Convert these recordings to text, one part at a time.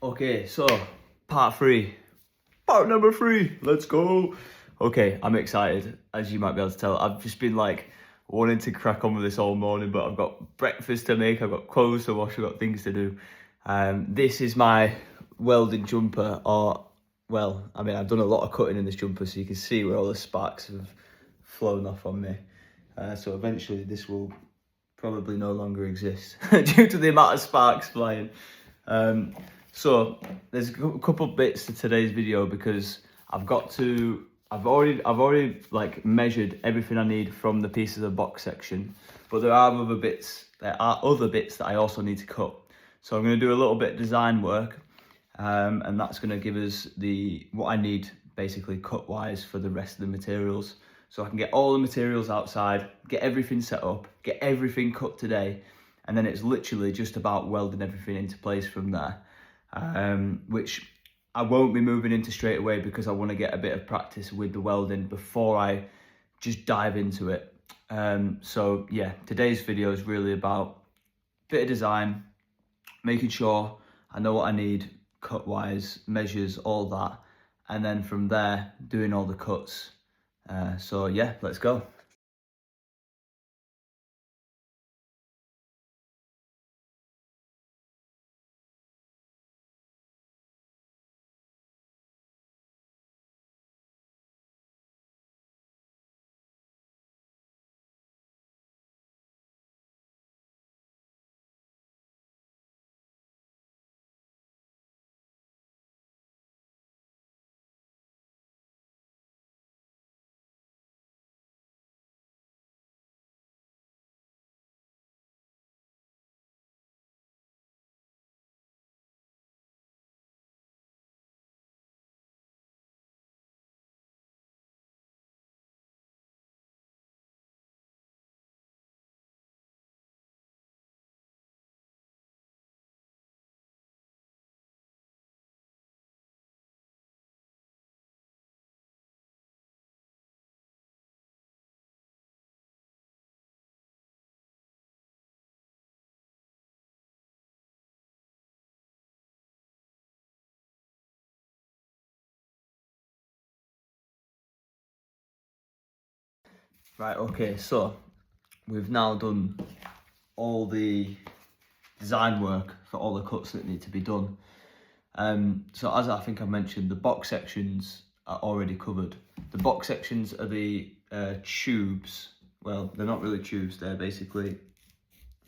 Okay, so part number three, let's go. Okay, I'm excited, as you might be able to tell. I've just been like wanting to crack on with this all morning, but I've got breakfast to make, I've got clothes to wash, I've got things to do. This is my welding jumper, or, well, I mean, I've done a lot of cutting in this jumper, so you can see where all the sparks have flown off on me. So eventually this will probably no longer exist due to the amount of sparks flying. So there's a couple bits to today's video because I've already like measured everything I need from the pieces of box section, but there are other bits that I also need to cut. So I'm going to do a little bit of design work, and that's going to give us what I need basically cut wise for the rest of the materials. So I can get all the materials outside, get everything set up, get everything cut today, and then it's literally just about welding everything into place from there, which I won't be moving into straight away because I want to get a bit of practice with the welding before I just dive into it. So yeah, today's video is really about a bit of design, making sure I know what I need cut wise, measures, all that, and then from there doing all the cuts. So yeah, let's go. Right, okay, so we've now done all the design work for all the cuts that need to be done. So as I think I mentioned, the box sections are already covered. The box sections are the tubes. Well, they're not really tubes, they're basically,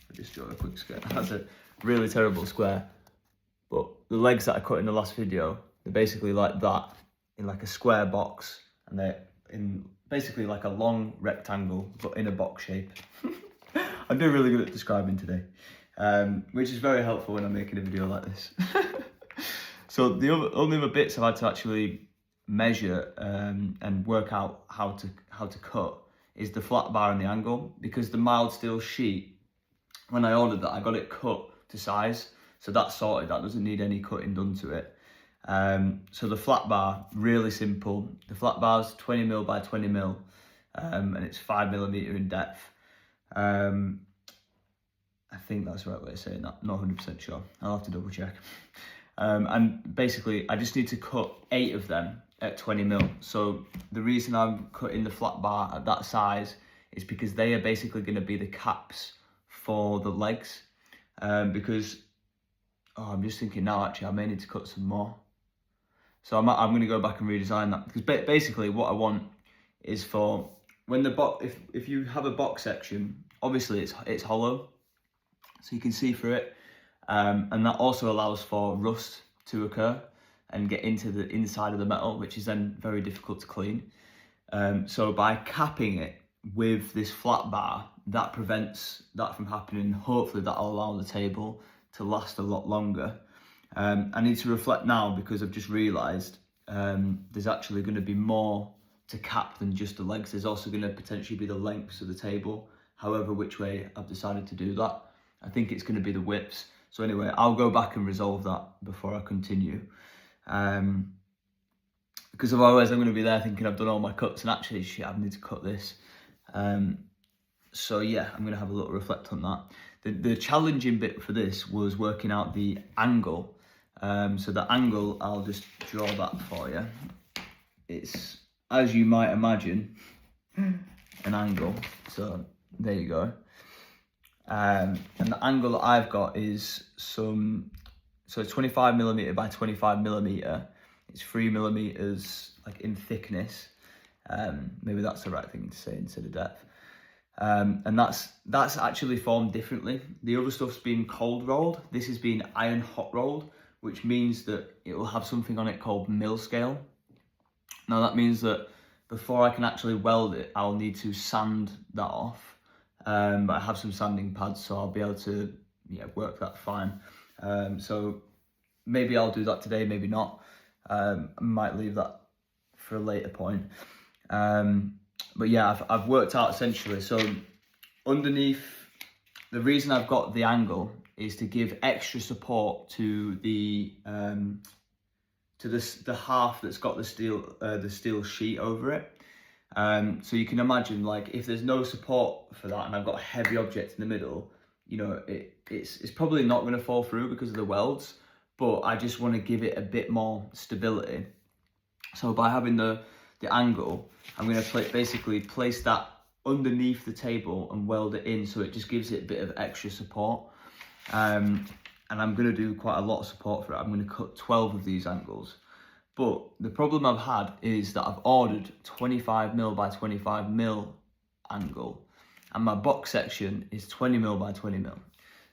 I just draw a quick square. That's a really terrible square. But the legs that I cut in the last video, they're basically like that, in like a square box, and they're in basically like a long rectangle, but in a box shape. I'm doing really good at describing today, which is very helpful when I'm making a video like this. So the only other bits I've had to actually measure and work out how to cut is the flat bar and the angle, because the mild steel sheet, when I ordered that, I got it cut to size, so that's sorted. That doesn't need any cutting done to it. So the flat bar, really simple. The flat bar's 20mm by 20mm, and it's 5mm in depth. I think that's the right way of saying that. Not 100% sure. I'll have to double check. And basically, I just need to cut 8 of them at 20mm. So the reason I'm cutting the flat bar at that size is because they are basically going to be the caps for the legs. Because, I'm just thinking now, actually, I may need to cut some more. So I'm going to go back and redesign that, because basically what I want is for when the box, if you have a box section, obviously it's hollow, so you can see through it, and that also allows for rust to occur and get into the inside of the metal, which is then very difficult to clean. So by capping it with this flat bar, that prevents that from happening. Hopefully that'll allow the table to last a lot longer. I need to reflect now, because I've just realised there's actually going to be more to cap than just the legs. There's also going to potentially be the lengths of the table, however which way I've decided to do that. I think it's going to be the widths. So anyway, I'll go back and resolve that before I continue. Because otherwise I'm going to be there thinking I've done all my cuts and actually shit, I need to cut this. So yeah, I'm going to have a little reflect on that. The challenging bit for this was working out the angle So the angle, I'll just draw that for you. It's, as you might imagine, an angle. So there you go. And the angle that I've got is so it's 25mm by 25mm. It's 3mm like in thickness. Maybe that's the right thing to say instead of depth. And that's actually formed differently. The other stuff's been cold rolled. This has been iron hot rolled, which means that it will have something on it called mill scale. Now that means that before I can actually weld it, I'll need to sand that off. But I have some sanding pads, so I'll be able to work that fine. So maybe I'll do that today, maybe not. I might leave that for a later point. But yeah, I've worked out essentially. So underneath, the reason I've got the angle is to give extra support to the half that's got the steel sheet over it. So you can imagine, like, if there's no support for that and I've got a heavy object in the middle, it's probably not going to fall through because of the welds, but I just want to give it a bit more stability. So by having the angle, I'm going to basically place that underneath the table and weld it in, so it just gives it a bit of extra support. And I'm going to do quite a lot of support for it. I'm going to cut 12 of these angles. But the problem I've had is that I've ordered 25mm by 25mm angle, and my box section is 20mm by 20mm.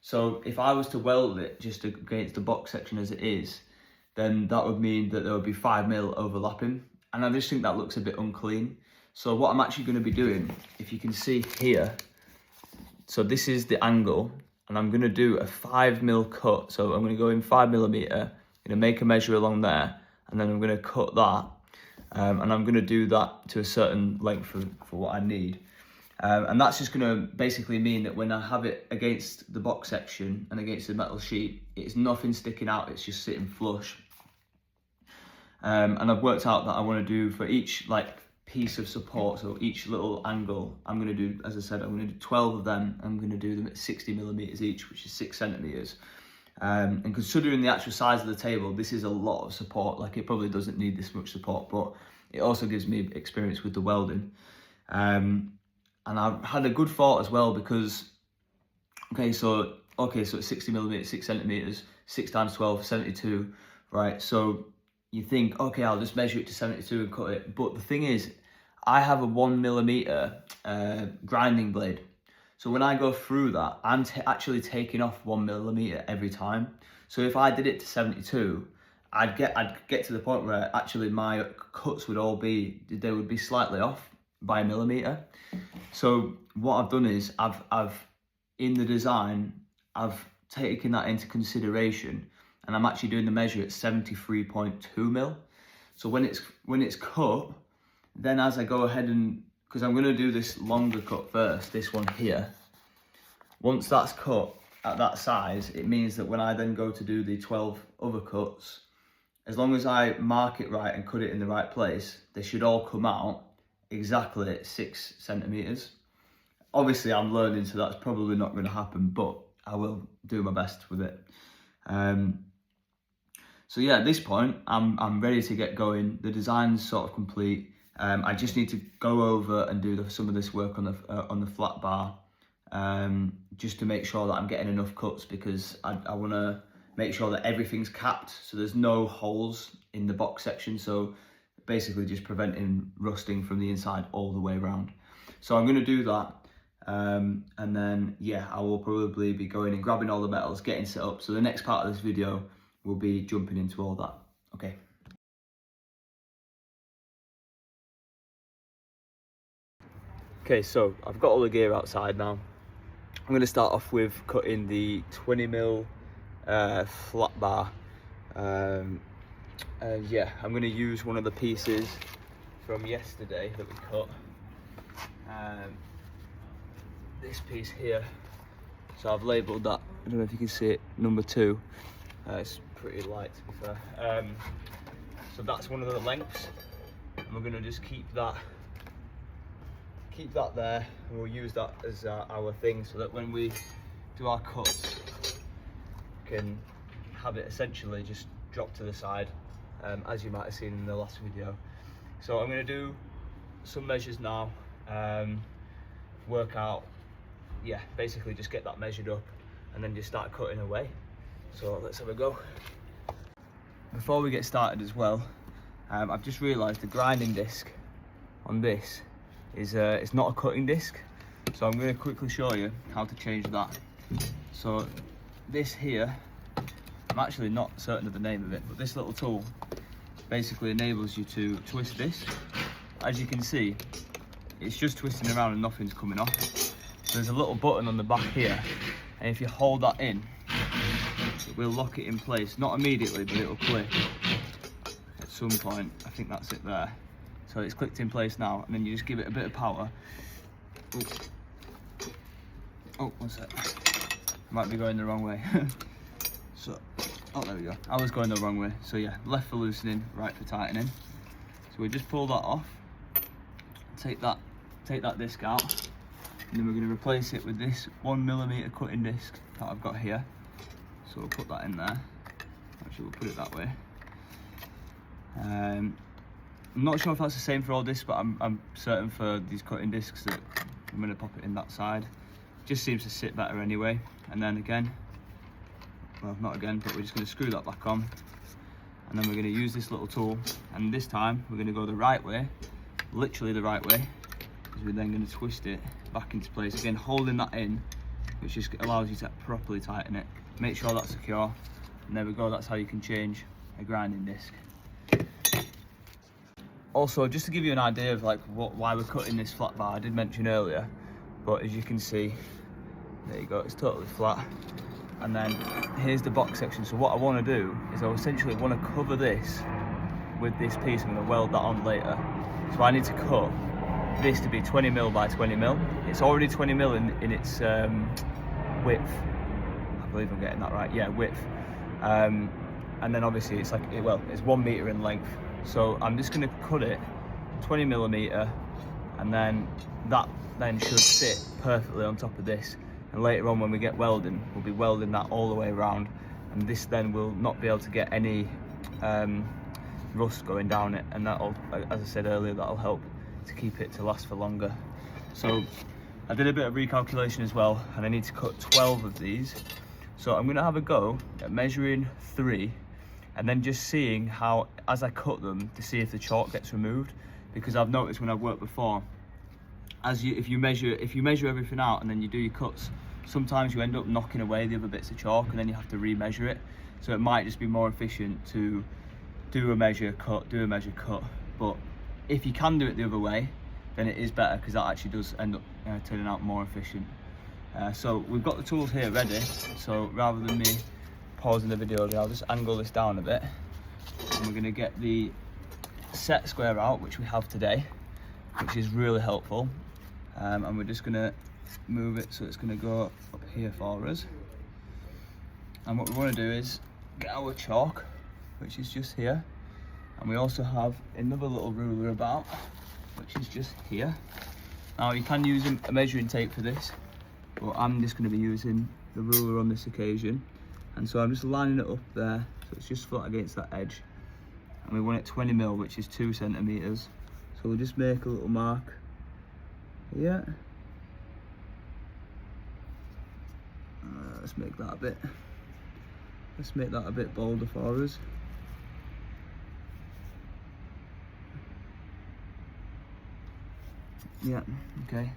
So if I was to weld it just against the box section as it is, then that would mean that there would be 5mm overlapping, and I just think that looks a bit unclean. So what I'm actually going to be doing, if you can see here, so this is the angle, and I'm going to do a 5mm cut. So I'm going to go in 5mm, going to make a measure along there, and then I'm going to cut that, and I'm going to do that to a certain length for what I need. And that's just going to basically mean that when I have it against the box section and against the metal sheet, it's nothing sticking out, it's just sitting flush. And I've worked out that I want to do for each piece of support, so each little angle, I'm going to do, as I said, I'm going to do 12 of them. I'm going to do them at 60mm each, which is 6 centimeters. And considering the actual size of the table, this is a lot of support. Like, it probably doesn't need this much support, but it also gives me experience with the welding. And I've had a good thought as well, because so it's 60mm, 6 centimeters, 6 times 12, 72, right? So you think, okay, I'll just measure it to 72 and cut it. But the thing is, I have a 1mm grinding blade. So when I go through that, I'm actually taking off 1mm every time. So if I did it to 72, I'd get to the point where actually my cuts would they would be slightly off by a millimeter. So what I've done is I've in the design, I've taken that into consideration, and I'm actually doing the measure at 73.2mm. So when it's cut, then as I go ahead and, because I'm going to do this longer cut first, this one here. Once that's cut at that size, it means that when I then go to do the 12 other cuts, as long as I mark it right and cut it in the right place, they should all come out exactly at 6 centimeters. Obviously I'm learning, so that's probably not going to happen, but I will do my best with it. So yeah, at this point, I'm ready to get going. The design's sort of complete. I just need to go over and do some of this work on the flat bar, just to make sure that I'm getting enough cuts, because I want to make sure that everything's capped, so there's no holes in the box section. So basically just preventing rusting from the inside all the way around. So I'm going to do that, and then yeah, I will probably be going and grabbing all the metals, getting set up. So the next part of this video will be jumping into all that. Okay. Okay, so I've got all the gear outside now. I'm going to start off with cutting the 20mm flat bar. Yeah, I'm going to use one of the pieces from yesterday that we cut. This piece here. So I've labelled that, I don't know if you can see it, number 2. It's pretty light, to be fair. So that's one of the lengths, and we're going to just keep that there, and we'll use that as our thing, so that when we do our cuts, we can have it essentially just drop to the side, as you might have seen in the last video. So I'm going to do some measures now, work out, yeah, basically just get that measured up and then just start cutting away. So let's have a go. Before we get started as well, I've just realised the grinding disc on this is it's not a cutting disc, so I'm going to quickly show you how to change that. So this here, I'm actually not certain of the name of it, but this little tool basically enables you to twist this. As you can see, it's just twisting around and nothing's coming off. There's a little button on the back here, and if you hold that in, it will lock it in place. Not immediately, but it'll click at some point. I think that's it there. So it's clicked in place now, and then you just give it a bit of power. Oh, one sec. I might be going the wrong way. So, oh, there we go. I was going the wrong way. So yeah, left for loosening, right for tightening. So we just pull that off. Take that disc out, and then we're going to replace it with this 1mm cutting disc that I've got here. So we'll put that in there. Actually, we'll put it that way. I'm not sure if that's the same for all discs, but I'm certain for these cutting discs that I'm going to pop it in that side. Just seems to sit better anyway. And then again, well, not again, but we're just going to screw that back on, and then we're going to use this little tool, and this time we're going to go the right way, literally the right way, because we're then going to twist it back into place again, holding that in, which just allows you to properly tighten it. Make sure that's secure, and there we go. That's how you can change a grinding disc. Also, just to give you an idea of like why we're cutting this flat bar, I did mention earlier, but as you can see, there you go, it's totally flat. And then here's the box section. So what I want to do is I essentially want to cover this with this piece. I'm going to weld that on later. So I need to cut this to be 20mm by 20mm. It's already 20mm in its width. I believe I'm getting that right. Yeah, width. And then obviously it's like, well, it's 1 meter in length. So I'm just going to cut it 20mm, and then that then should sit perfectly on top of this. And later on when we get welding, we'll be welding that all the way around, and this then will not be able to get any rust going down it, and that'll, as I said earlier, that'll help to keep it to last for longer. So I did a bit of recalculation as well, and I need to cut 12 of these. So I'm going to have a go at measuring 3, and then just seeing how, as I cut them, to see if the chalk gets removed, because I've noticed when I've worked before, if you measure everything out and then you do your cuts, sometimes you end up knocking away the other bits of chalk, and then you have to re-measure it. So it might just be more efficient to do a measure, cut, do a measure, cut. But if you can do it the other way, then it is better, because that actually does end up turning out more efficient. So we've got the tools here ready. So rather than me pausing the video, I'll just angle this down a bit, and we're going to get the set square out, which we have today, which is really helpful. And we're just going to move it so it's going to go up here for us. And what we want to do is get our chalk, which is just here, and we also have another little ruler about, which is just here. Now you can use a measuring tape for this, but I'm just going to be using the ruler on this occasion. And so I'm just lining it up there, so it's just flat against that edge, and we want it 20mm, which is 2 centimeters. So we'll just make a little mark here. Let's make that a bit bolder for us. Yeah, okay.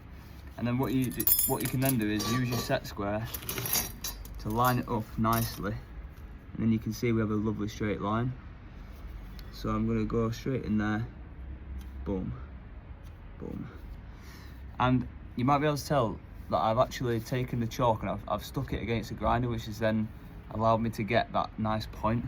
And then what you can then do is use your set square to line it up nicely, and then you can see we have a lovely straight line. So I'm going to go straight in there, boom, boom. And you might be able to tell that I've actually taken the chalk and I've stuck it against the grinder, which has then allowed me to get that nice point,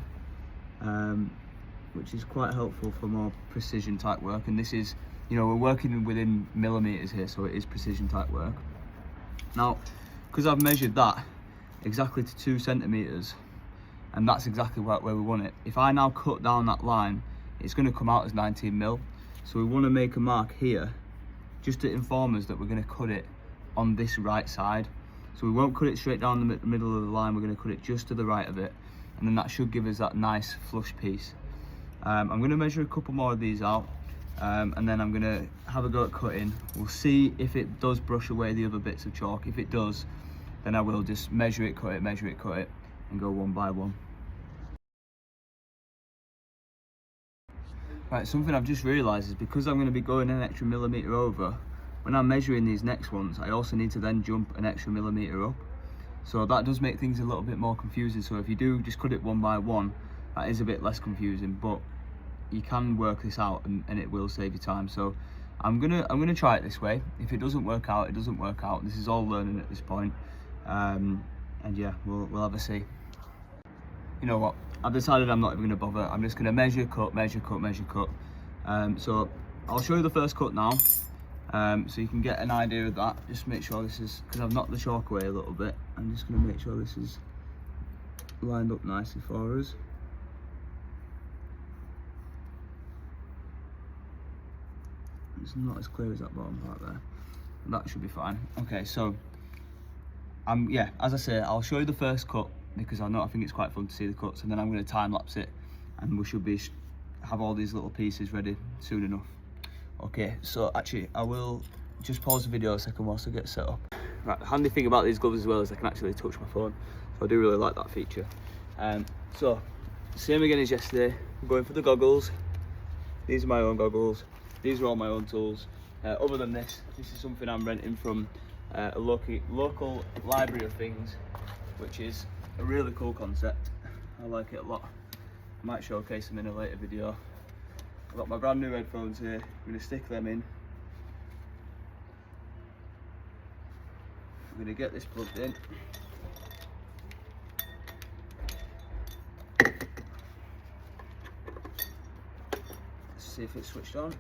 which is quite helpful for more precision type work. And this is, you know, we're working within millimeters here, so it is precision type work. Now, because I've measured that exactly to 2 centimeters, and that's exactly where we want it. If I now cut down that line, it's going to come out as 19mm. So we want to make a mark here, just to inform us that we're going to cut it on this right side. So we won't cut it straight down the middle of the line, we're going to cut it just to the right of it. and then that should give us that nice flush piece. I'm going to measure a couple more of these out, and then I'm going to have a go at cutting. We'll see if it does brush away the other bits of chalk. If it does, then I will just measure it, cut it, and go one by one. Right, something I've just realised is because I'm going to be going an extra millimetre over, when I'm measuring these next ones, I also need to then jump an extra millimetre up. So that does make things a little bit more confusing. So if you do just cut it one by one, that is a bit less confusing, but you can work this out and it will save you time. So I'm gonna try it this way. If it doesn't work out, it doesn't work out. This is all learning at this point. And yeah, we'll have a see. You know what? I've decided I'm not even gonna bother. I'm just gonna measure, cut. So I'll show you the first cut now, so you can get an idea of that. Just make sure this is, because I've knocked the chalk away a little bit. I'm just gonna make sure this is lined up nicely for us. It's not as clear as that bottom part there. That should be fine. Okay, so yeah, as I say, I'll show you the first cut because I think it's quite fun to see the cuts, and then I'm going to time lapse it, and we should have all these little pieces ready soon enough. Okay, so actually I will just pause the video a second whilst I get set up. Right, the handy thing about these gloves as well is I can actually touch my phone, so I do really like that feature. So same again as yesterday, I'm going for the goggles. These are my own goggles. These are all my own tools. Other than this is something I'm renting from a local library of things, which is a really cool concept. I like it a lot. I might showcase them in a later video. I've got my brand new headphones here. I'm going to stick them in. I'm going to get this plugged in. Let's see if it's switched on.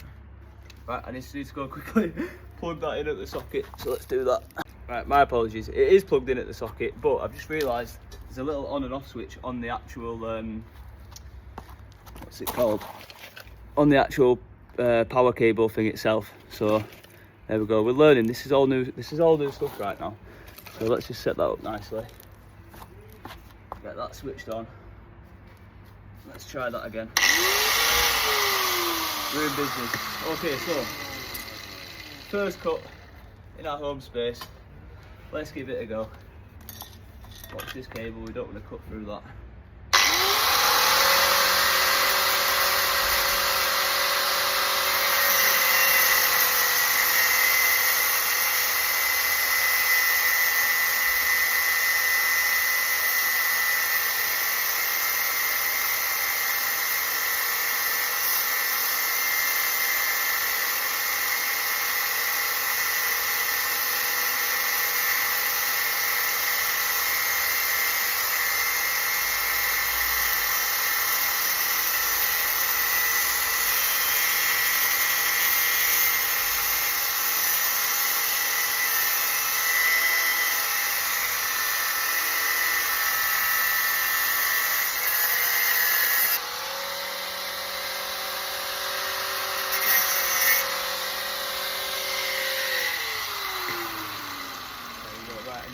Right, I need to go quickly plug that in at the socket, so let's do that. Right, my apologies, it is plugged in at the socket, but I've just realised there's a little on and off switch on the actual, what's it called? On the actual power cable thing itself. So there we go, we're learning, this is all new stuff right now. So let's just set that up nicely. Get that switched on. Let's try that again. We're in business. Okay, so first cut in our home space. Let's give it a go. Watch this cable, we don't want to cut through that.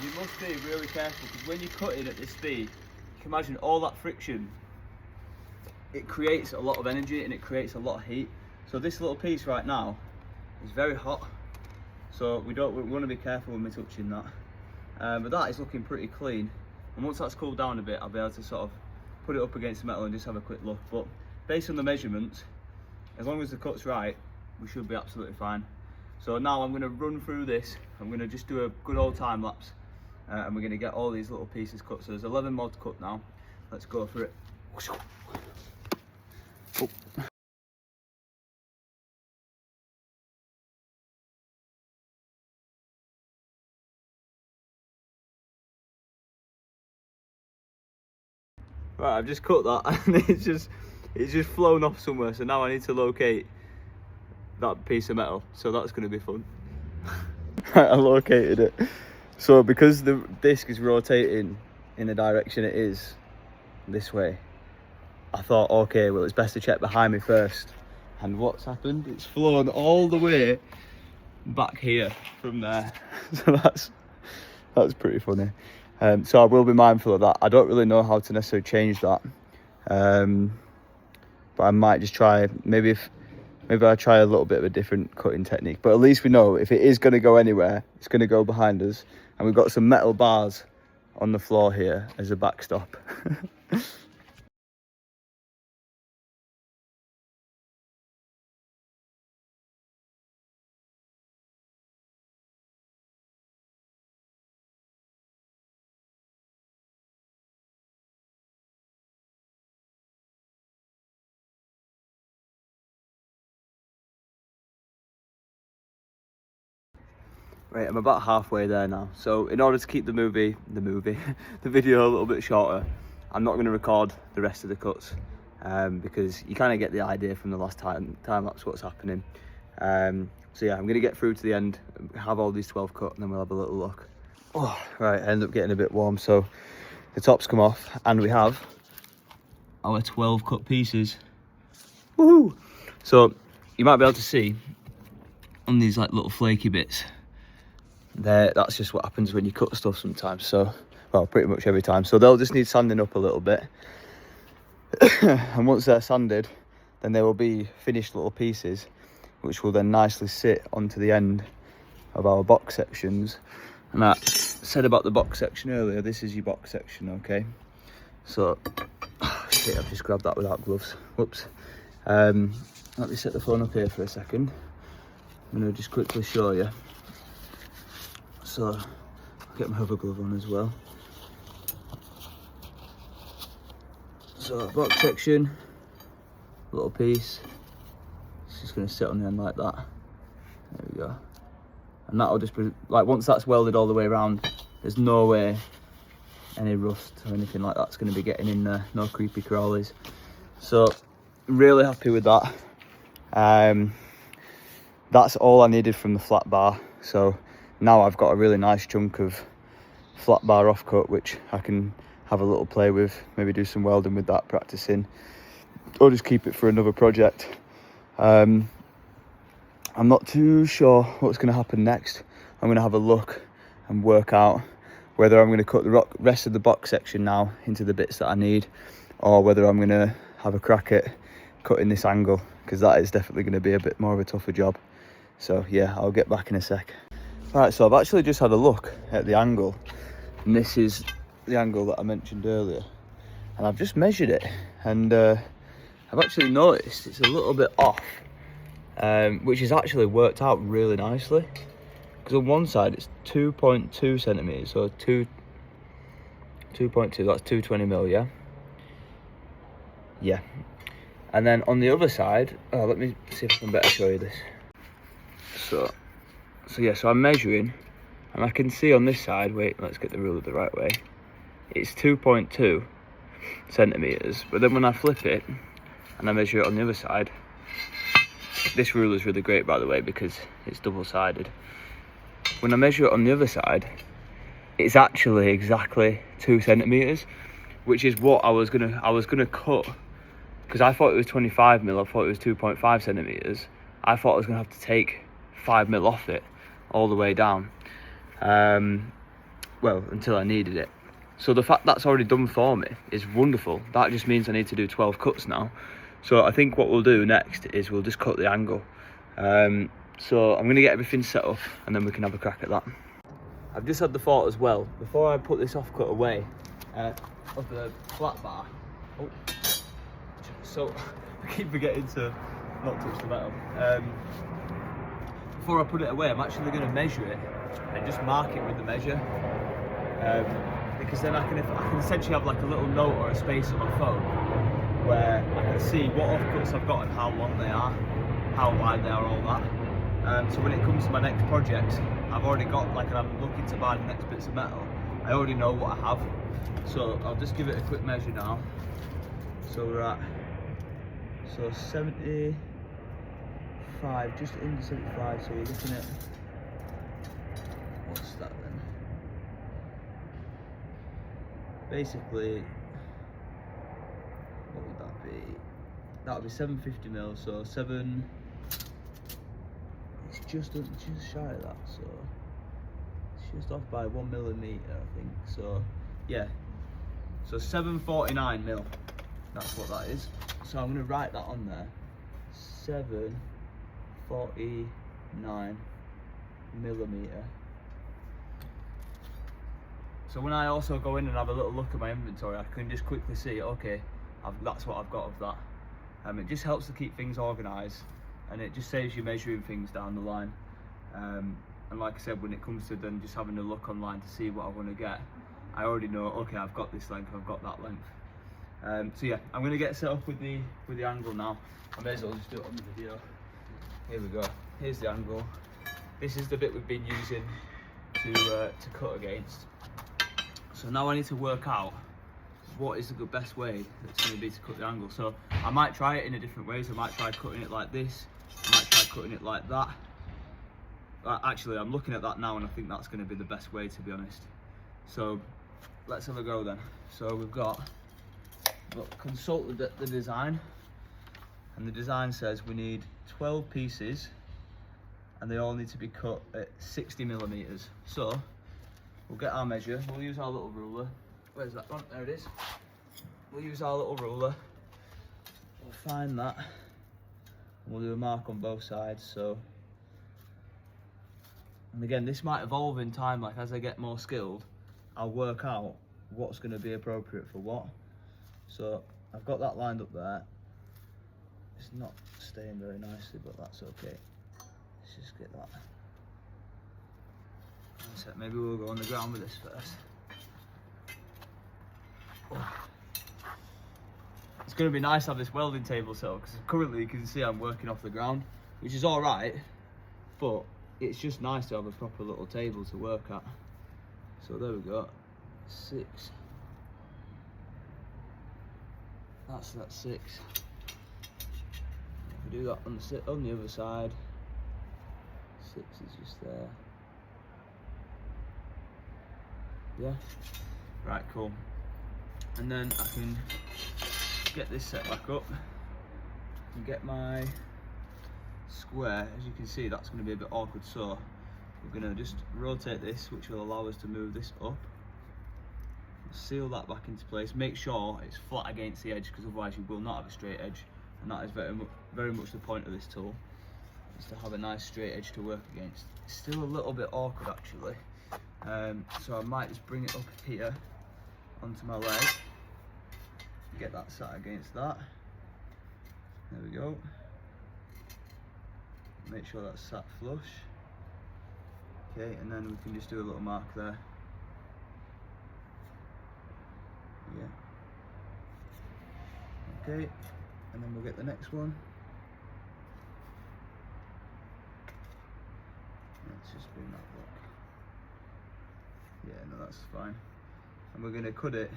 You must be really careful, because when you're cutting at this speed, you can imagine all that friction, it creates a lot of energy and it creates a lot of heat. So this little piece right now is very hot, so we want to be careful when we're touching that. But that is looking pretty clean, and once that's cooled down a bit, I'll be able to sort of put it up against the metal and just have a quick look. But based on the measurements, as long as the cut's right, we should be absolutely fine. So now I'm going to run through this. I'm going to just do a good old time lapse, and we're going to get all these little pieces cut. So there's 11 more to cut now. Let's go for it. Oh. Right, I've just cut that and it's just flown off somewhere. So now I need to locate that piece of metal. So that's going to be fun. Right, I located it. So because the disc is rotating in the direction it is, this way, I thought, okay, well, it's best to check behind me first. And what's happened? It's flown all the way back here from there. So that's pretty funny. So I will be mindful of that. I don't really know how to necessarily change that, but I might just try, maybe I try a little bit of a different cutting technique. But at least we know if it is going to go anywhere, it's going to go behind us. And we've got some metal bars on the floor here as a backstop. Right, I'm about halfway there now. So in order to keep the video a little bit shorter, I'm not going to record the rest of the cuts, because you kind of get the idea from the last time lapse what's happening. So yeah, I'm going to get through to the end, have all these 12 cut, and then we'll have a little look. Oh, right, I end up getting a bit warm, so the tops come off, and we have our 12 cut pieces. Woohoo! So you might be able to see on these like little flaky bits there, that's just what happens when you cut stuff sometimes. So, well, pretty much every time. So they'll just need sanding up a little bit. And once they're sanded, then they will be finished little pieces, which will then nicely sit onto the end of our box sections. And I said about the box section earlier, this is your box section, okay? So, oh shit, I've just grabbed that without gloves. Whoops. Let me set the phone up here for a second. I'm going to just quickly show you. So, I'll get my hover glove on as well. So, box section, little piece. It's just going to sit on the end like that. There we go. And that'll just be, like, once that's welded all the way around, there's no way any rust or anything like that's going to be getting in there. No creepy crawlies. So, really happy with that. That's all I needed from the flat bar. So, now I've got a really nice chunk of flat bar offcut, which I can have a little play with, maybe do some welding with that, practicing, or just keep it for another project. I'm not too sure what's going to happen next. I'm going to have a look and work out whether I'm going to cut the rest of the box section now into the bits that I need, or whether I'm going to have a crack at cutting this angle, because that is definitely going to be a bit more of a tougher job. So yeah, I'll get back in a sec. Right, so I've actually just had a look at the angle, and this is the angle that I mentioned earlier, and I've just measured it, and I've actually noticed it's a little bit off, which has actually worked out really nicely, because on one side it's 2.2 centimeters, so 2.2, that's 220mm, yeah, and then on the other side, oh, let me see if I can better show you this. So yeah, so I'm measuring, and I can see on this side, wait, let's get the ruler the right way, it's 2.2 centimeters, but then when I flip it and I measure it on the other side, this ruler is really great, by the way, because it's double-sided. When I measure it on the other side, it's actually exactly 2 centimeters, which is what I was gonna cut, because I thought it was 25mm, I thought it was 2.5 centimeters. I thought I was gonna have to take 5mm off it all the way down, well, until I needed it. So the fact that's already done for me is wonderful. That just means I need to do 12 cuts now. So I think what we'll do next is we'll just cut the angle. So I'm gonna get everything set up, and then we can have a crack at that. I've just had the thought as well, before I put this offcut away of the flat bar, so I keep forgetting to not touch the metal. Before I put it away, I'm actually going to measure it and just mark it with the measure, because then I can essentially have like a little note or a space on my phone where I can see what offcuts I've got and how long they are, how wide they are, all that. So when it comes to my next projects, I've already got, like, and I'm looking to buy the next bits of metal, I already know what I have. So I'll just give it a quick measure now. So we're at 75, just under 75, so we're looking at, what's that then? Basically, what would that be? That would be 750mm, so it's just shy of that, so just off by 1 millimeter, I think. So yeah, so 749 mil, that's what that is. So I'm going to write that on there, 749 millimeter. So when I also go in and have a little look at my inventory, I can just quickly see, okay, that's what I've got of that. It just helps to keep things organised, and it just saves you measuring things down the line. And like I said, when it comes to then just having a look online to see what I want to get, I already know, okay, I've got this length, I've got that length. So yeah, I'm going to get set up with the angle now. I may as well just do it on the video. Here we go. Here's the angle. This is the bit we've been using to cut against. So now I need to work out what is the best way that's going to be to cut the angle. So I might try it in a different way. So I might try cutting it like this. I might try cutting it like that. Actually, I'm looking at that now and I think that's going to be the best way, to be honest. So let's have a go then. So we've consulted the design, and the design says we need 12 pieces and they all need to be cut at 60 millimeters. So we'll get our measure, we'll use our little ruler. Where's that one? There it is. We'll use our little ruler, we'll find that, and we'll do a mark on both sides. So, and again, this might evolve in time, like as I get more skilled, I'll work out what's going to be appropriate for what. So I've got that lined up there. It's not staying very nicely, but that's okay. Let's just get that. One sec, maybe we'll go on the ground with this first. Oh. It's going to be nice to have this welding table set up, because currently you can see I'm working off the ground, which is alright, but it's just nice to have a proper little table to work at. So there we go, 6. That's 6. If we do that on the other side, 6 is just there. Yeah, right, cool. And then I can get this set back up and get my square. As you can see, that's going to be a bit awkward, so we're going to just rotate this, which will allow us to move this up, seal that back into place, make sure it's flat against the edge, because otherwise you will not have a straight edge, and that is very much the point of this tool, is to have a nice straight edge to work against. It's still a little bit awkward actually, so I might just bring it up here onto my leg, get that sat against that. There we go. Make sure that's sat flush. Okay, and then we can just do a little mark there. Yeah. Okay, and then we'll get the next one. Let's just bring that back. Yeah, no, that's fine. And we're going to cut it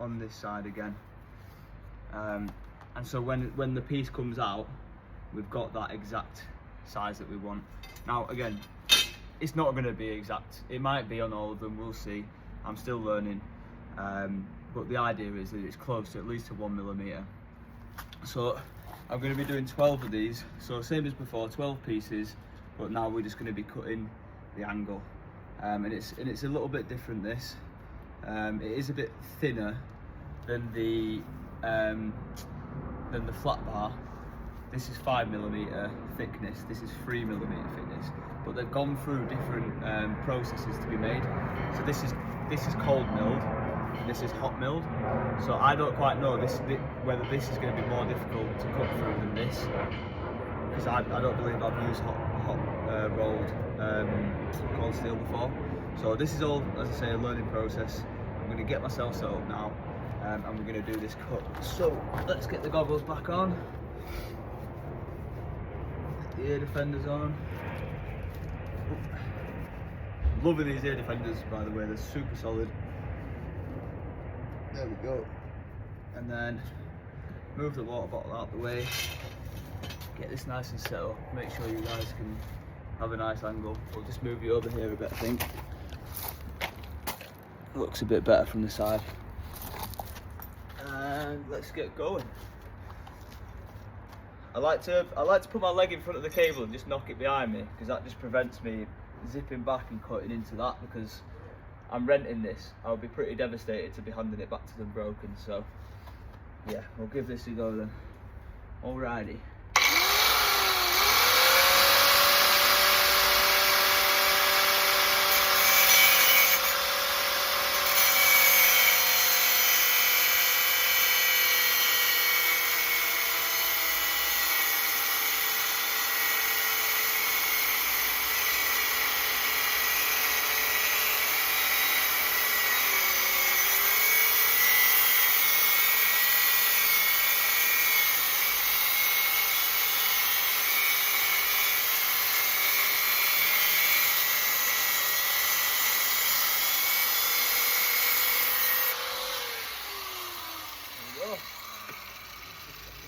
on this side again. And so when the piece comes out, we've got that exact size that we want. Now again, it's not going to be exact. It might be on all of them, we'll see. I'm still learning. But the idea is that it's close to at least to 1 millimeter. So I'm going to be doing 12 of these. So same as before, 12 pieces, but now we're just going to be cutting the angle. And it's a little bit different, this. It is a bit thinner than the flat bar. This is 5 millimeter thickness, this is 3 millimeter thickness, but they've gone through different processes to be made. So this is cold milled, this is hot milled. So I don't quite know whether this is going to be more difficult to cut through than this, because I don't believe I've used hot rolled cold steel before. So this is all, as I say, a learning process. I'm going to get myself set up now, and we're going to do this cut. So let's get the goggles back on. The ear defenders on. Loving these ear defenders, by the way, they're super solid. There we go. And then move the water bottle out the way. Get this nice and set up. Make sure you guys can have a nice angle. We'll just move you over here a bit, I think. Looks a bit better from the side. And let's get going. I like to put my leg in front of the cable and just knock it behind me, because that just prevents me zipping back and cutting into that, because I'm renting this. I would be pretty devastated to be handing it back to them broken. So yeah, we'll give this a go then. Alrighty.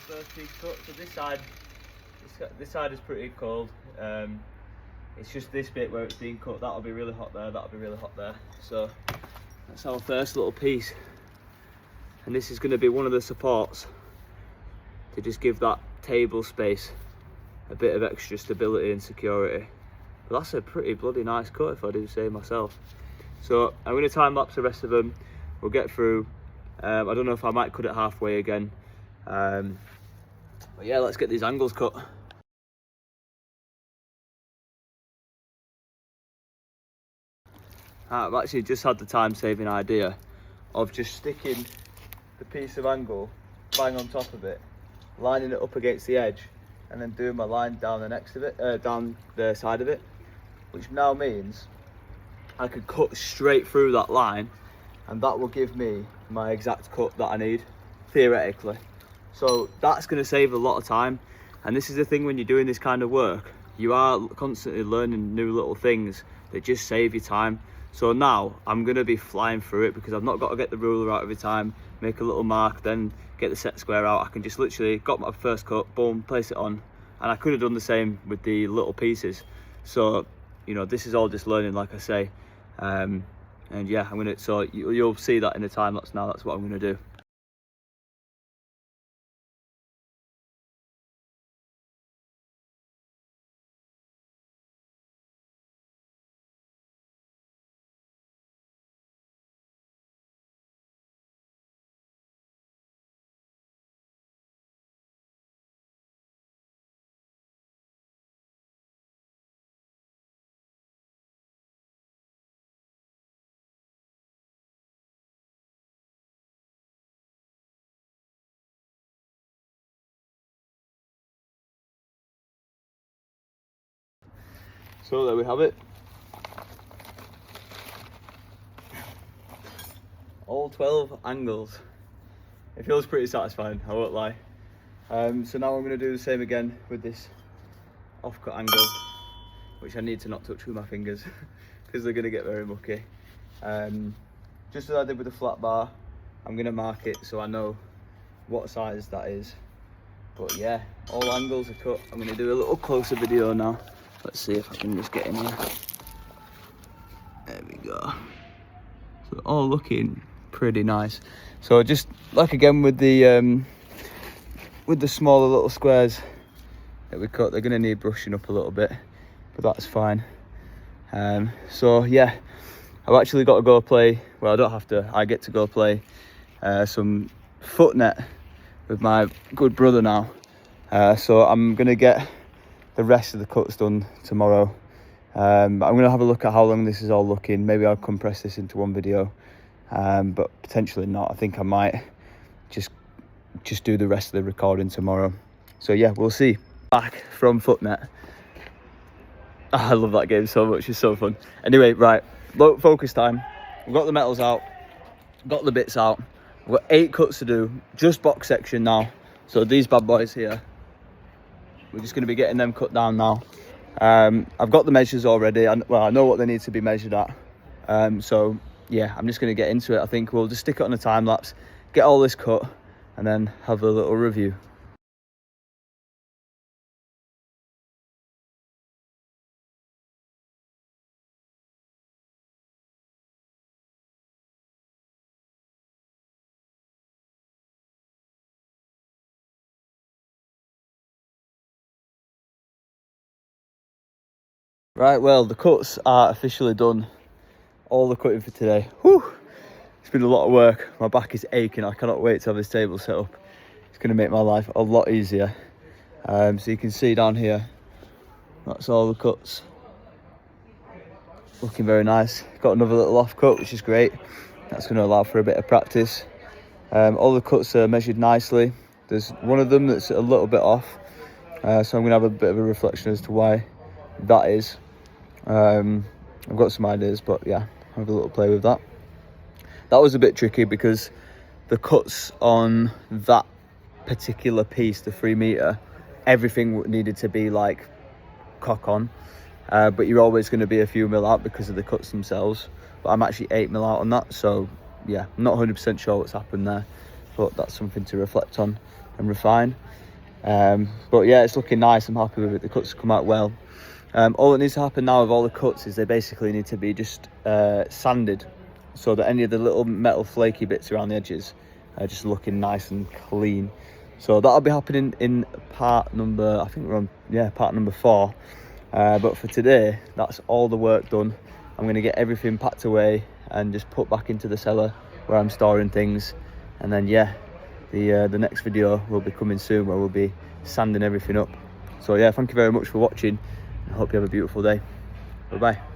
First piece cut. So this side is pretty cold. It's just this bit where it's being cut. That'll be really hot there. That'll be really hot there. So that's our first little piece, and this is going to be one of the supports to just give that table space a bit of extra stability and security. But that's a pretty bloody nice cut, if I do say myself. So I'm going to time lapse the rest of them. We'll get through. I don't know if I might cut it halfway again. But yeah, let's get these angles cut. I've actually just had the time-saving idea of just sticking the piece of angle bang on top of it, lining it up against the edge, and then doing my line down the next of it, down the side of it, which now means I could cut straight through that line, and that will give me my exact cut that I need, theoretically. So that's going to save a lot of time. And this is the thing, when you're doing this kind of work, you are constantly learning new little things that just save you time. So now I'm going to be flying through it, because I've not got to get the ruler out every time, make a little mark, then get the set square out. I can just literally got my first cut, boom, place it on. And I could have done the same with the little pieces. So, you know, this is all just learning, like I say. And yeah, so you'll see that in the time lapse now. That's what I'm going to do. So there we have it. All 12 angles. It feels pretty satisfying, I won't lie. So now I'm going to do the same again with this off-cut angle, which I need to not touch with my fingers because they're going to get very mucky. Just as I did with the flat bar, I'm going to mark it so I know what size that is. But yeah, all angles are cut. I'm going to do a little closer video now. Let's see if I can just get in here. There we go. So all looking pretty nice. So just like again with the smaller little squares that we cut, they're going to need brushing up a little bit, but that's fine. So yeah, I've actually got to go play, well I don't have to, I get to go play some foot net with my good brother now. So I'm going to get the rest of the cuts done tomorrow. I'm going to have a look at how long this is all looking. Maybe I'll compress this into one video, but potentially not. I think I might just do the rest of the recording tomorrow. So yeah, we'll see. Back from Footnet. Oh, I love that game so much, it's so fun. Anyway, right, low focus time. We've got the metals out, got the bits out. We've got 8 cuts to do, just box section now. So these bad boys here, we're just going to be getting them cut down now. I've got the measures already, and well, I know what they need to be measured at. So yeah, I'm just going to get into it. I think we'll just stick it on a time lapse, get all this cut, and then have a little review. Right, well, the cuts are officially done. All the cutting for today. Whew. It's been a lot of work. My back is aching. I cannot wait to have this table set up. It's going to make my life a lot easier. So you can see down here, that's all the cuts. Looking very nice. Got another little off cut, which is great. That's going to allow for a bit of practice. All the cuts are measured nicely. There's one of them that's a little bit off. So I'm going to have a bit of a reflection as to why that is. I've got some ideas, but yeah, have a little play with that. That was a bit tricky because the cuts on that particular piece, the 3 meter, everything needed to be like cock on, but you're always going to be a few mil out because of the cuts themselves. But I'm actually 8 mil out on that, so yeah, I'm not 100% sure what's happened there, but that's something to reflect on and refine. But yeah, it's looking nice. I'm happy with it. The cuts have come out well. All that needs to happen now with all the cuts is they basically need to be just sanded, so that any of the little metal flaky bits around the edges are just looking nice and clean. So that'll be happening in part number, I think we're on, yeah, part number 4. But for today, that's all the work done. I'm going to get everything packed away and just put back into the cellar where I'm storing things. And then yeah, the next video will be coming soon where we'll be sanding everything up. So yeah, thank you very much for watching. I hope you have a beautiful day. Bye bye.